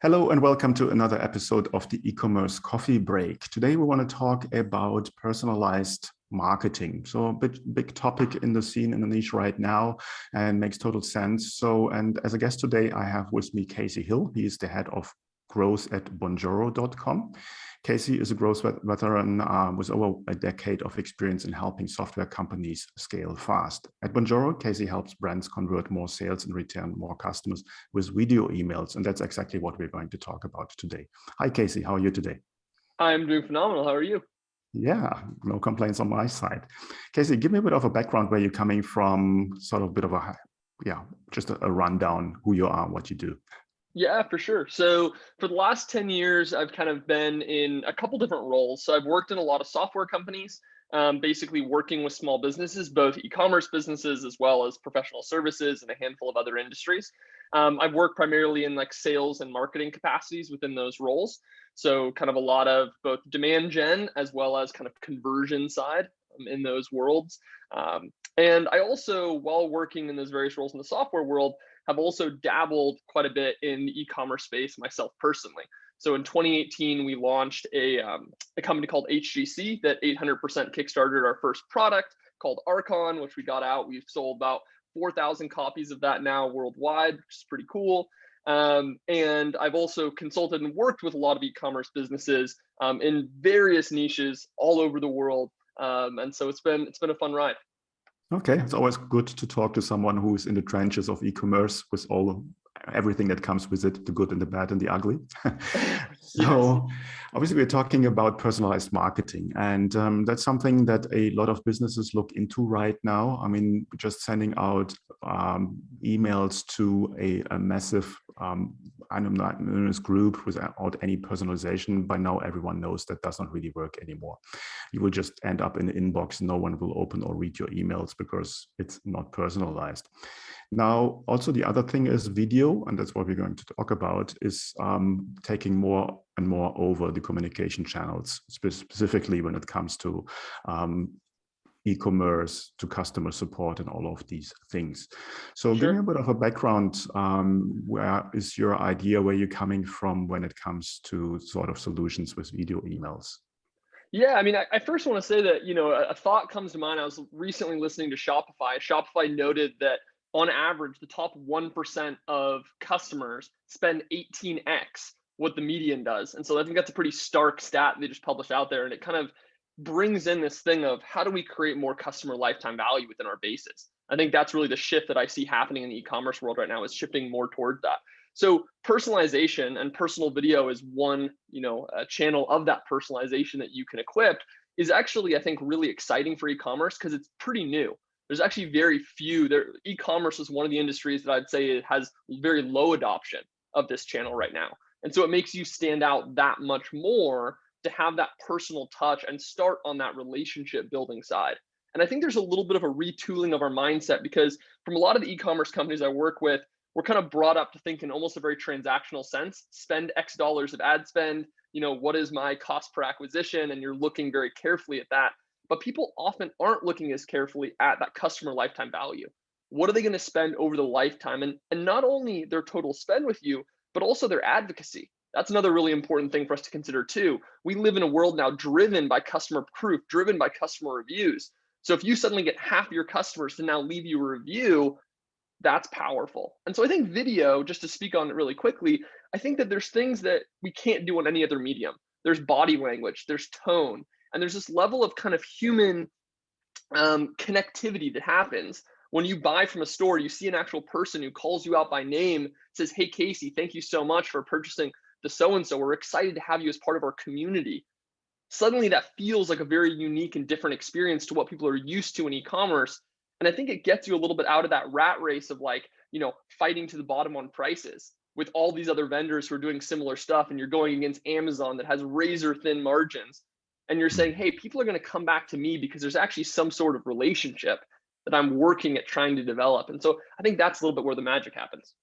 Hello and welcome to another episode of the e-commerce coffee break. Today we want to talk about personalized marketing. So a big topic in the scene, in the niche right now, and makes total sense. And as a guest today, I have with me Casey Hill. He is the head of growth at bonjoro.com. Casey is a growth veteran with over a decade of experience in helping software companies scale fast. At Bonjoro, Casey helps brands convert more sales and return more customers with video emails. And that's exactly what we're going to talk about today. Hi, Casey. How are you today? I'm doing phenomenal. How are you? Yeah, no complaints on my side. Casey, give me a bit of a background where you're coming from, sort of a bit of just a rundown, who you are, what you do. Yeah, for sure. So for the last 10 years, I've kind of been in a couple different roles. So I've worked in a lot of software companies, basically working with small businesses, both e-commerce businesses as well as professional services and a handful of other industries. I've worked primarily in like sales and marketing capacities within those roles. So kind of a lot of both demand gen as well as kind of conversion side in those worlds. And I also, while working in those various roles in the software world, have also dabbled quite a bit in the e-commerce space myself personally. So in 2018, we launched a company called HGC that 800% kickstarted our first product called Archon, which we got out. We've sold about 4,000 copies of that now worldwide, which is pretty cool. And I've also consulted and worked with a lot of e-commerce businesses in various niches all over the world. And so it's been a fun ride. Okay, it's always good to talk to someone who's in the trenches of e-commerce with everything that comes with it, the good and the bad and the ugly. So obviously we're talking about personalized marketing, and that's something that a lot of businesses look into right now. I mean, just sending out emails to a massive anonymous group without any personalization, by now everyone knows that does not really work anymore. You will just end up in the inbox. No one will open or read your emails because it's not personalized. Now, also the other thing is video, and that's what we're going to talk about, is taking more and more over the communication channels, specifically when it comes to e-commerce, to customer support and all of these things. So Sure. give me a bit of a background. Where is your idea, where you're coming from when it comes to sort of solutions with video emails? Yeah, I mean, I first want to say that, a thought comes to mind. I was recently listening to Shopify. Shopify noted that on average, the top 1% of customers spend 18x what the median does. And so I think that's a pretty stark stat they just published out there. And it kind of brings in this thing of how do we create more customer lifetime value within our bases? I think that's really the shift that I see happening in the e-commerce world right now, is shifting more towards that. So personalization and personal video is one, a channel of that personalization that you can equip, is actually, I think, really exciting for e-commerce because it's pretty new. There's actually very few there. E-commerce is one of the industries that I'd say it has very low adoption of this channel right now. And so it makes you stand out that much more to have that personal touch and start on that relationship building side. And I think there's a little bit of a retooling of our mindset, because from a lot of the e-commerce companies I work with, we're kind of brought up to think in almost a very transactional sense. Spend X dollars of ad spend, what is my cost per acquisition? And you're looking very carefully at that. But people often aren't looking as carefully at that customer lifetime value. What are they going to spend over the lifetime? And not only their total spend with you, but also their advocacy. That's another really important thing for us to consider too. We live in a world now driven by customer proof, driven by customer reviews. So if you suddenly get half your customers to now leave you a review, that's powerful. And so I think video, just to speak on it really quickly, I think that there's things that we can't do on any other medium. There's body language, there's tone, and there's this level of kind of human connectivity that happens when you buy from a store. You see an actual person who calls you out by name, says, "Hey, Casey, thank you so much for purchasing the so-and-so. We're excited to have you as part of our community." Suddenly that feels like a very unique and different experience to what people are used to in e-commerce. And I think it gets you a little bit out of that rat race of fighting to the bottom on prices with all these other vendors who are doing similar stuff. And you're going against Amazon that has razor thin margins. And you're saying, hey, people are going to come back to me because there's actually some sort of relationship that I'm working at trying to develop. And so I think that's a little bit where the magic happens.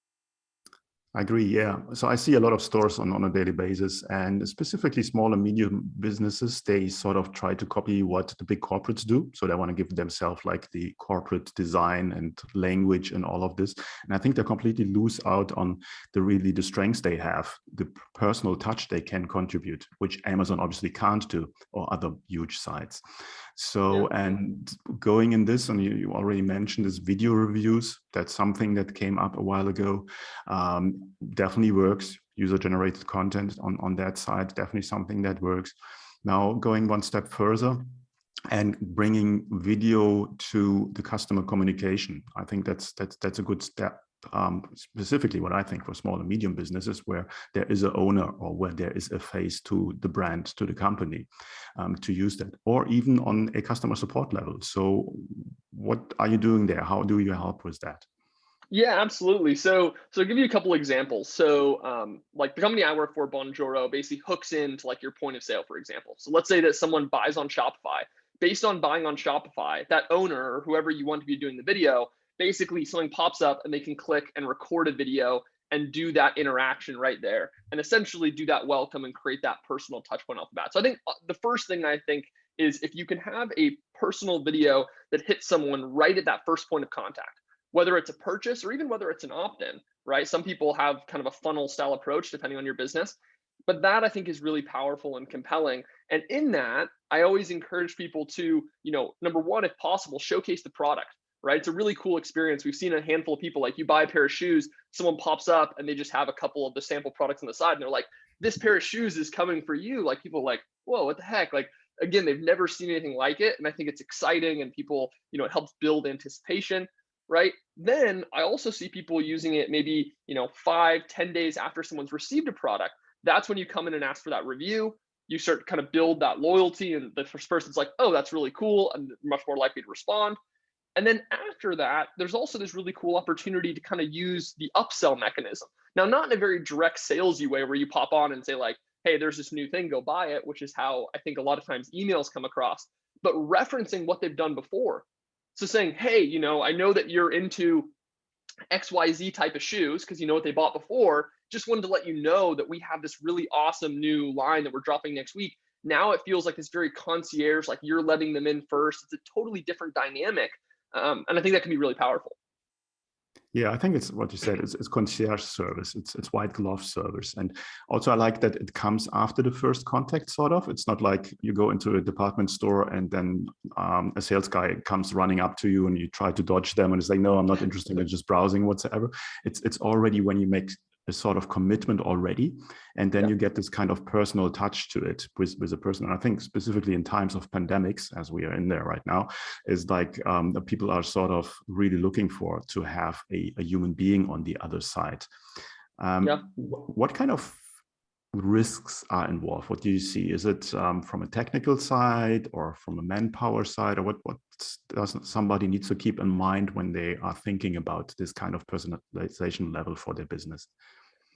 I agree. Yeah. So I see a lot of stores on a daily basis, and specifically small and medium businesses, they sort of try to copy what the big corporates do. So they want to give themselves like the corporate design and language and all of this. And I think they completely lose out on the strengths they have, the personal touch they can contribute, which Amazon obviously can't do, or other huge sites. So, and going in this, and you already mentioned this video reviews, that's something that came up a while ago. Definitely works. User-generated content on that side, definitely something that works. Now, going one step further and bringing video to the customer communication, I think that's a good step. Specifically what I think for small and medium businesses, where there is an owner or where there is a face to the brand, to the company, to use that, or even on a customer support level. So what are you doing there? How do you help with that? Yeah, absolutely. So I'll give you a couple examples. So like the company I work for, Bonjoro, basically hooks into like your point of sale, for example. So let's say that someone buys on Shopify. Based on buying on Shopify, that owner or whoever you want to be doing the video, basically something pops up and they can click and record a video and do that interaction right there and essentially do that welcome and create that personal touch point off the bat. So I think the first thing I think is if you can have a personal video that hits someone right at that first point of contact, whether it's a purchase or even whether it's an opt-in, right? Some people have kind of a funnel style approach depending on your business, but that I think is really powerful and compelling. And in that, I always encourage people to, number one, if possible, showcase the product, right? It's a really cool experience. We've seen a handful of people, like you buy a pair of shoes, someone pops up and they just have a couple of the sample products on the side and they're like, this pair of shoes is coming for you. Like people are like, whoa, what the heck? Like, again, they've never seen anything like it. And I think it's exciting and people, it helps build anticipation, right? Then I also see people using it maybe, 5-10 days after someone's received a product. That's when you come in and ask for that review. You start to kind of build that loyalty, and the first person's like, oh, that's really cool, and much more likely to respond. And then after that, there's also this really cool opportunity to kind of use the upsell mechanism. Now, not in a very direct salesy way where you pop on and say like, hey, there's this new thing, go buy it, which is how I think a lot of times emails come across, but referencing what they've done before. So saying, hey, I know that you're into XYZ type of shoes because you know what they bought before. Just wanted to let you know that we have this really awesome new line that we're dropping next week. Now it feels like this very concierge, like you're letting them in first. It's a totally different dynamic. And I think that can be really powerful. Yeah, I think it's what you said. It's concierge service. It's white glove service, and also I like that it comes after the first contact. Sort of. It's not like you go into a department store and then a sales guy comes running up to you and you try to dodge them and it's like, no, I'm not interested in just browsing whatsoever. It's already when you make a sort of commitment already, and then you get this kind of personal touch to it with a person. And I think specifically in times of pandemics, as we are in there right now, is like the people are sort of really looking for to have a human being on the other side. What kind of risks are involved? What do you see? Is it from a technical side or from a manpower side, or what does somebody needs to keep in mind when they are thinking about this kind of personalization level for their business?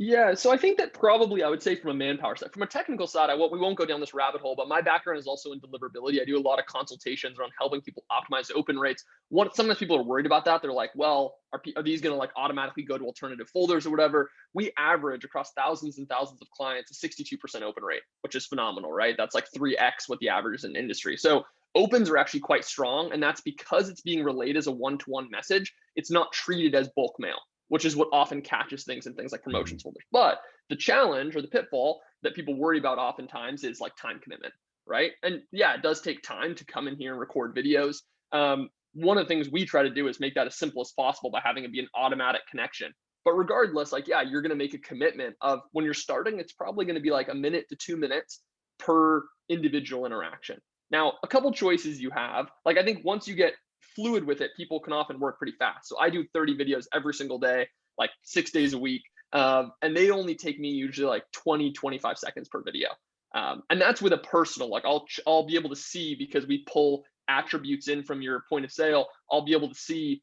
Yeah, so I think that probably I would say from a manpower side. From a technical side, we won't go down this rabbit hole, but my background is also in deliverability. I do a lot of consultations around helping people optimize open rates. Sometimes people are worried about that. They're like, well, are these going to like automatically go to alternative folders or whatever? We average across thousands and thousands of clients a 62% open rate, which is phenomenal, right? That's like 3x what the average is in industry. So opens are actually quite strong, and that's because it's being relayed as a one-to-one message. It's not treated as bulk mail, which is what often catches things in things like promotions folders. But the challenge or the pitfall that people worry about oftentimes is like time commitment, right? And yeah, it does take time to come in here and record videos. One of the things we try to do is make that as simple as possible by having it be an automatic connection. But regardless, like, yeah, you're going to make a commitment of when you're starting, it's probably going to be like a minute to 2 minutes per individual interaction. Now, a couple choices you have, like I think once you get fluid with it, people can often work pretty fast. So I do 30 videos every single day, like 6 days a week. And they only take me usually like 20-25 seconds per video. And that's with a personal, like I'll be able to see, because we pull attributes in from your point of sale, I'll be able to see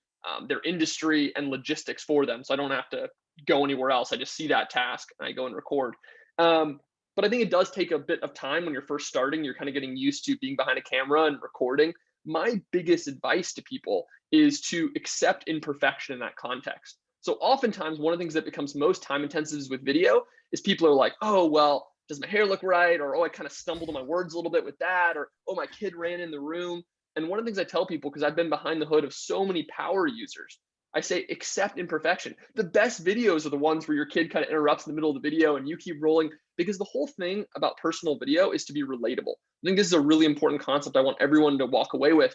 their industry and logistics for them. So I don't have to go anywhere else. I just see that task and I go and record. But I think it does take a bit of time when you're first starting. You're kind of getting used to being behind a camera and recording. My biggest advice to people is to accept imperfection in that context. So oftentimes one of the things that becomes most time intensive with video is people are like, oh, well, does my hair look right? Or, oh, I kind of stumbled on my words a little bit with that. Or, oh, my kid ran in the room. And one of the things I tell people, because I've been behind the hood of so many power users, I say, accept imperfection. The best videos are the ones where your kid kind of interrupts in the middle of the video and you keep rolling, because the whole thing about personal video is to be relatable. I think this is a really important concept I want everyone to walk away with.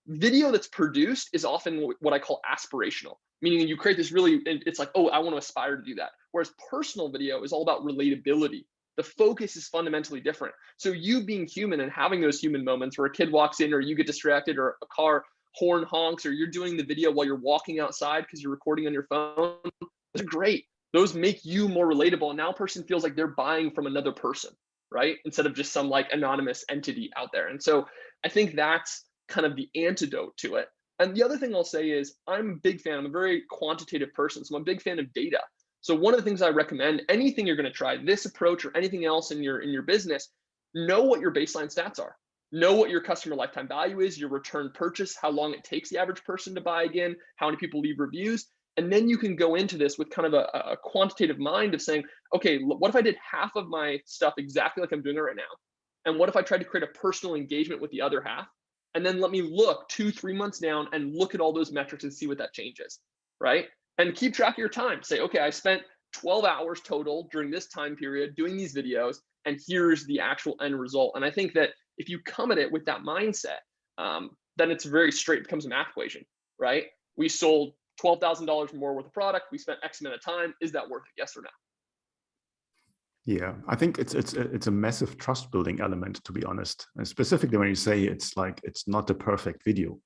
Video that's produced is often what I call aspirational, meaning you create this really, it's like, oh, I want to aspire to do that. Whereas personal video is all about relatability. The focus is fundamentally different. So you being human and having those human moments where a kid walks in or you get distracted or a car horn honks or you're doing the video while you're walking outside because you're recording on your phone, those are great. Those make you more relatable. And now a person feels like they're buying from another person, right? Instead of just some like anonymous entity out there. And so I think that's kind of the antidote to it. And the other thing I'll say is I'm a big fan, I'm a very quantitative person, so I'm a big fan of data. So one of the things I recommend, anything you're going to try, this approach or anything else in your business, know what your baseline stats are. Know what your customer lifetime value is, your return purchase, how long it takes the average person to buy again, how many people leave reviews. And then you can go into this with kind of a quantitative mind of saying, okay, what if I did half of my stuff exactly like I'm doing it right now? And what if I tried to create a personal engagement with the other half? And then let me look 2-3 months down and look at all those metrics and see what that changes, right? And keep track of your time. Say, okay, I spent 12 hours total during this time period doing these videos, and here's the actual end result. And I think that if you come at it with that mindset, then it's very straight, it becomes a math equation, right? We sold $12,000 more worth of product. We spent X amount of time. Is that worth it? Yes or no? Yeah, I think it's a massive trust building element, to be honest. And specifically when you say it's like it's not the perfect video.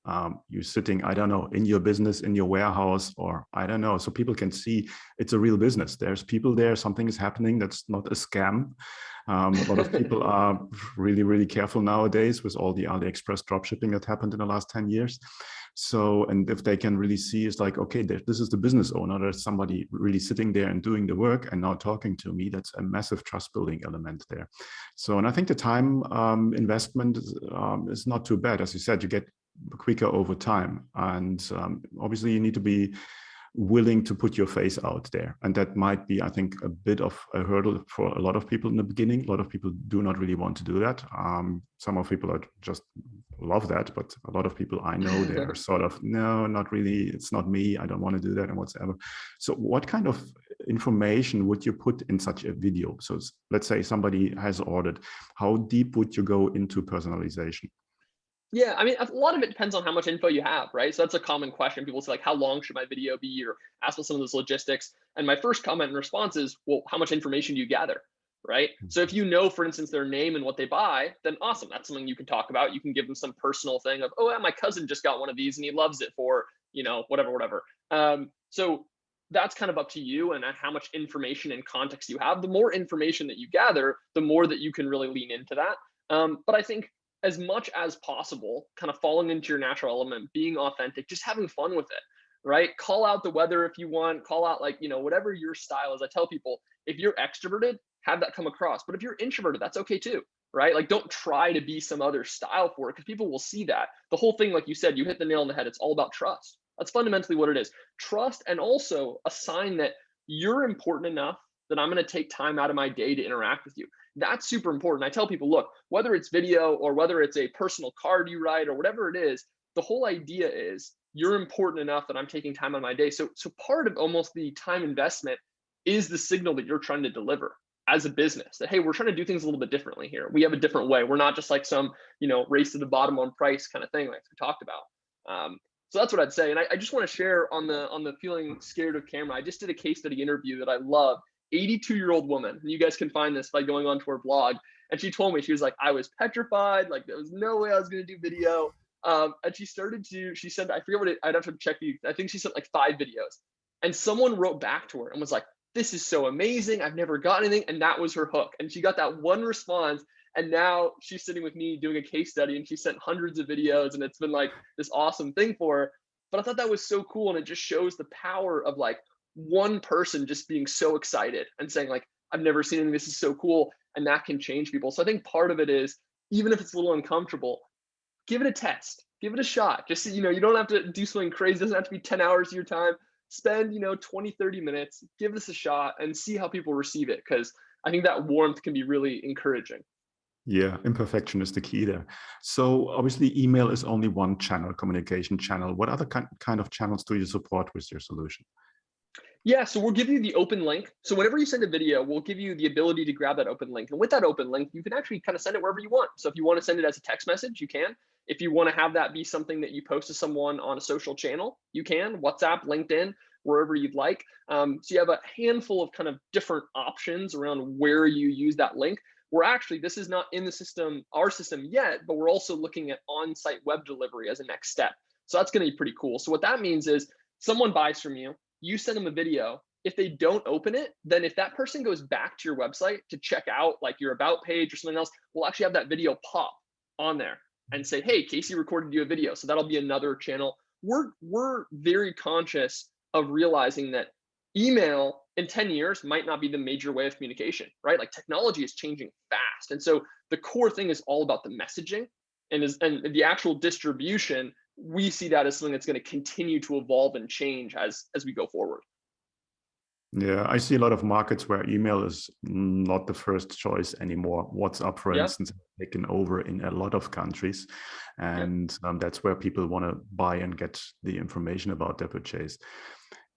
You're sitting, I don't know, in your business, in your warehouse, or I don't know, so people can see it's a real business. There's people there, something is happening. That's not a scam. A lot of people are really, really careful nowadays with all the AliExpress dropshipping that happened in the last 10 years. So, and if they can really see, it's like, okay, this is the business owner, there's somebody really sitting there and doing the work and now talking to me. That's a massive trust building element there. So, and I think the time investment is not too bad. As you said, you get quicker over time. And obviously you need to be willing to put your face out there. And that might be, I think, a bit of a hurdle for a lot of people in the beginning. A lot of people do not really want to do that. Some of people are just love that, but a lot of people I know, they're sort of, no, not really. It's not me. I don't want to do that and whatsoever. So what kind of information would you put in such a video? So let's say somebody has ordered. How deep would you go into personalization? Yeah, I mean, a lot of it depends on how much info you have, right? So that's a common question. People say like, how long should my video be, or ask about some of those logistics. And my first comment and response is, well, how much information do you gather, right? So if you know, for instance, their name and what they buy, then awesome. That's something you can talk about. You can give them some personal thing of, oh, yeah, my cousin just got one of these and he loves it for, whatever. So that's kind of up to you and how much information and context you have. The more information that you gather, the more that you can really lean into that. But I think as much as possible, kind of falling into your natural element, being authentic, just having fun with it, right? Call out the weather if you want, call out whatever your style is. I tell people, if you're extroverted, have that come across. But if you're introverted, that's okay too, right? Like don't try to be some other style for it because people will see that. The whole thing, like you said, you hit the nail on the head. It's all about trust. That's fundamentally what it is. Trust, and also a sign that you're important enough that I'm going to take time out of my day to interact with you. That's super important. I tell people, look, whether it's video or whether it's a personal card you write or whatever it is, the whole idea is you're important enough that I'm taking time on my day. So part of almost the time investment is the signal that you're trying to deliver as a business that, hey, we're trying to do things a little bit differently here. We have a different way. We're not just like some, race to the bottom on price kind of thing like we talked about. So that's what I'd say. And I just want to share on the feeling scared of camera. I just did a case study interview that I love. 82-year-old woman, and you guys can find this by going onto her blog. And she told me, she was like, I was petrified, like there was no way I was going to do video. And she said, I forget I'd have to check I think she sent like 5 videos. And someone wrote back to her and was like, this is so amazing. I've never got anything. And that was her hook. And she got that one response. And now she's sitting with me doing a case study, and she sent hundreds of videos, and it's been like this awesome thing for her. But I thought that was so cool. And it just shows the power of like one person just being so excited and saying like, I've never seen anything, this is so cool. And that can change people. So I think part of it is, even if it's a little uncomfortable, give it a test, give it a shot. Just, you don't have to do something crazy. It doesn't have to be 10 hours of your time. spend, 20, 30 minutes, give this a shot and see how people receive it. Cause I think that warmth can be really encouraging. Yeah, imperfection is the key there. So obviously email is only one channel, communication channel. What other kind of channels do you support with your solution? Yeah, so we'll give you the open link. So whenever you send a video, we'll give you the ability to grab that open link. And with that open link, you can actually kind of send it wherever you want. So if you want to send it as a text message, you can. If you want to have that be something that you post to someone on a social channel, you can. WhatsApp, LinkedIn, wherever you'd like. So you have a handful of kind of different options around where you use that link. We're actually, this is not in the system, our system yet, but we're also looking at on-site web delivery as a next step. So that's going to be pretty cool. So what that means is someone buys from you, you send them a video. If they don't open it, then if that person goes back to your website to check out like your about page or something else, we'll actually have that video pop on there and say, hey, Casey recorded you a video. So that'll be another channel. We're very conscious of realizing that email in 10 years might not be the major way of communication, right? Like technology is changing fast. And so the core thing is all about the messaging and the actual distribution. We see that as something that's going to continue to evolve and change as we go forward. Yeah, I see a lot of markets where email is not the first choice anymore. WhatsApp, for instance, taken over in a lot of countries. And that's where people want to buy and get the information about their purchase.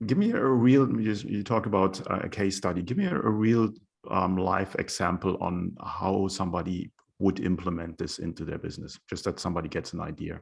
Give me a real, you talk about a case study. Give me a real live example on how somebody would implement this into their business, just that somebody gets an idea.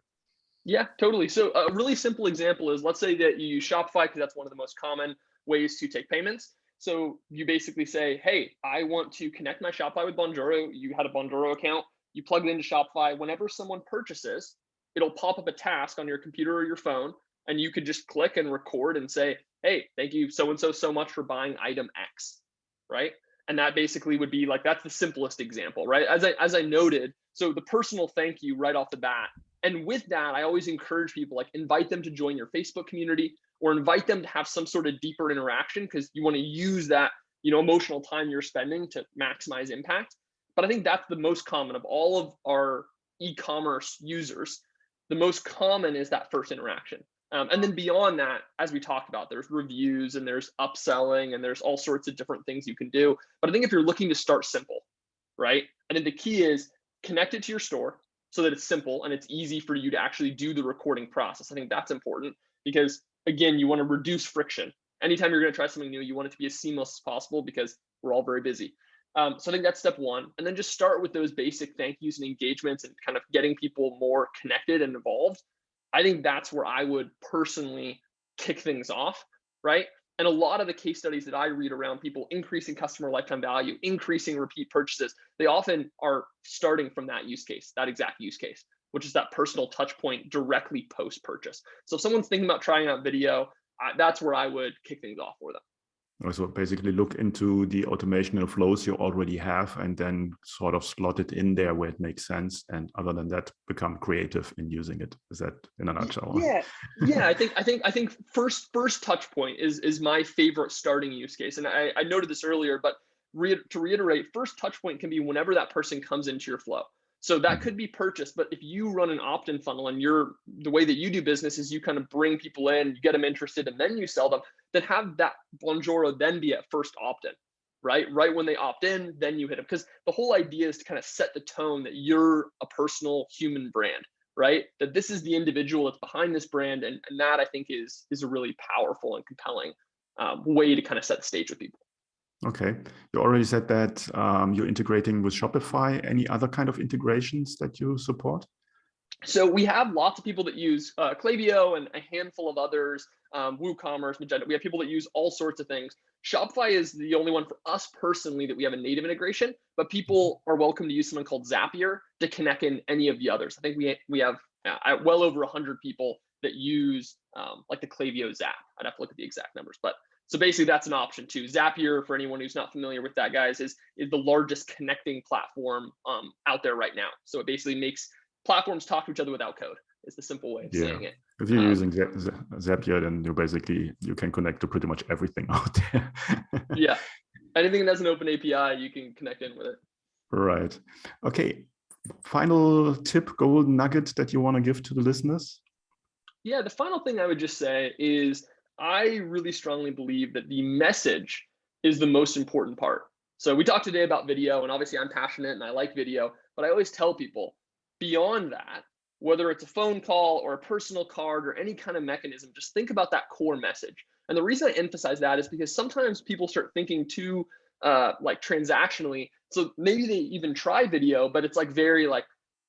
Yeah, totally. So a really simple example is, let's say that you use Shopify because that's one of the most common ways to take payments. So you basically say, hey, I want to connect my Shopify with Bonjoro. You had a Bonjoro account, you plug it into Shopify. Whenever someone purchases, it'll pop up a task on your computer or your phone, and you could just click and record and say, hey, thank you so-and-so so much for buying item X, right? And that basically would be like, that's the simplest example, right? As I noted, so the personal thank you right off the bat. And with that, I always encourage people, like, invite them to join your Facebook community or invite them to have some sort of deeper interaction, because you want to use that, emotional time you're spending to maximize impact. But I think that's the most common of all of our e-commerce users. The most common is that first interaction. And then beyond that, as we talked about, there's reviews and there's upselling and there's all sorts of different things you can do. But I think if you're looking to start simple, right? I think the key is connect it to your store so that it's simple and it's easy for you to actually do the recording process. I think that's important because, again, you want to reduce friction. Anytime you're going to try something new, you want it to be as seamless as possible because we're all very busy. So I think that's step one. And then just start with those basic thank yous and engagements and kind of getting people more connected and involved. I think that's where I would personally kick things off, right? And a lot of the case studies that I read around people increasing customer lifetime value, increasing repeat purchases, they often are starting from that use case, that exact use case, which is that personal touch point directly post-purchase. So if someone's thinking about trying out video, that's where I would kick things off for them. So basically look into the automational flows you already have and then sort of slot it in there where it makes sense. And other than that, become creative in using it. Is that in a nutshell? Yeah. I think first touch point is my favorite starting use case. And I noted this earlier, but to reiterate, first touch point can be whenever that person comes into your flow. So that could be purchase, but if you run an opt-in funnel and the way that you do business is you kind of bring people in, you get them interested, and then you sell them, then have that Bonjoro then be at first opt-in, right? Right when they opt in, then you hit them. Because the whole idea is to kind of set the tone that you're a personal human brand, right? That this is the individual that's behind this brand. And that I think is a really powerful and compelling way to kind of set the stage with people. Okay. You already said that you're integrating with Shopify. Any other kind of integrations that you support? So we have lots of people that use Klaviyo and a handful of others, WooCommerce, Magento. We have people that use all sorts of things. Shopify is the only one for us personally that we have a native integration, but people are welcome to use something called Zapier to connect in any of the others. I think we have well over 100 people that use like the Klaviyo Zap. I'd have to look at the exact numbers, but so basically that's an option too. Zapier, for anyone who's not familiar with that, guys, is the largest connecting platform out there right now. So it basically makes platforms talk to each other without code. Is the simple way of saying it. If you're using Zapier, then you can connect to pretty much everything out there. Yeah, anything that has an open API, you can connect in with it. Right. Okay. Final tip, golden nugget that you want to give to the listeners? Yeah, the final thing I would just say is I really strongly believe that the message is the most important part. So we talked today about video, and obviously I'm passionate and I like video, but I always tell people beyond that, whether it's a phone call or a personal card or any kind of mechanism, just think about that core message. And the reason I emphasize that is because sometimes people start thinking too like transactionally. So maybe they even try video, but it's like very like,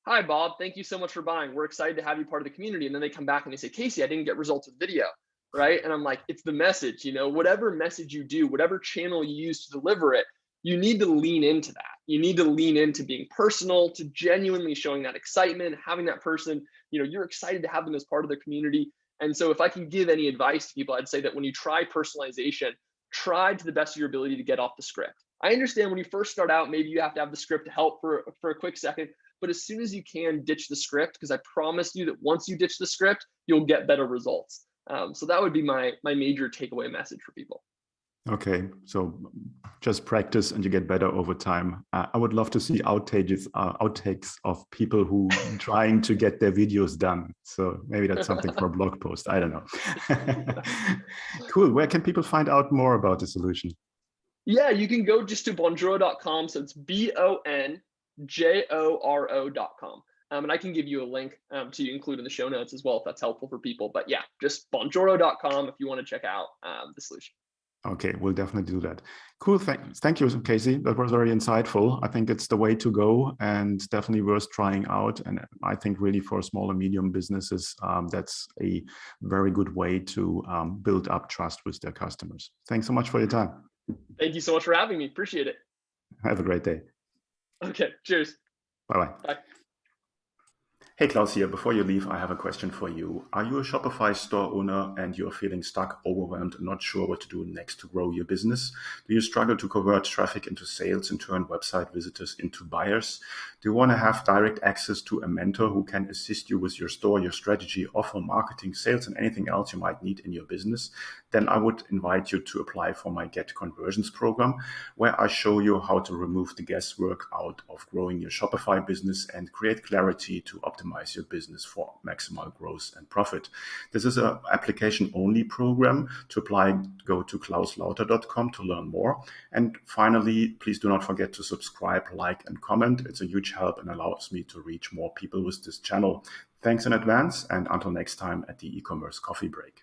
hi Bob, thank you so much for buying. We're excited to have you part of the community. And then they come back and they say, Casey, I didn't get results with video. Right. And I'm like, it's the message, whatever message you do, whatever channel you use to deliver it, you need to lean into that. You need to lean into being personal, to genuinely showing that excitement, having that person, you're excited to have them as part of the community. And so if I can give any advice to people, I'd say that when you try personalization, try to the best of your ability to get off the script. I understand when you first start out, maybe you have to have the script to help for a quick second, but as soon as you can, ditch the script, because I promise you that once you ditch the script, you'll get better results. So that would be my major takeaway message for people. Okay, so just practice and you get better over time. I would love to see outtakes of people who trying to get their videos done. So maybe that's something for a blog post. I don't know. Cool. Where can people find out more about the solution? Yeah, you can go just to bonjoro.com. So it's bonjoro.com. And I can give you a link to include in the show notes as well, if that's helpful for people. But yeah, just bonjoro.com if you want to check out the solution. Okay, we'll definitely do that. Cool. Thank you, Casey. That was very insightful. I think it's the way to go and definitely worth trying out. And I think really for small and medium businesses, that's a very good way to build up trust with their customers. Thanks so much for your time. Thank you so much for having me. Appreciate it. Have a great day. Okay, cheers. Bye-bye. Bye. Hey, Klaus here. Before you leave, I have a question for you. Are you a Shopify store owner and you're feeling stuck, overwhelmed, and not sure what to do next to grow your business? Do you struggle to convert traffic into sales and turn website visitors into buyers? Do you want to have direct access to a mentor who can assist you with your store, your strategy, offer, marketing, sales, and anything else you might need in your business? Then I would invite you to apply for my Get Conversions program, where I show you how to remove the guesswork out of growing your Shopify business and create clarity to optimize your business for maximal growth and profit. This is an application-only program. To apply, go to klauslauter.com to learn more. And finally, please do not forget to subscribe, like, and comment. It's a huge help and allows me to reach more people with this channel. Thanks in advance, and until next time at the e-commerce coffee break.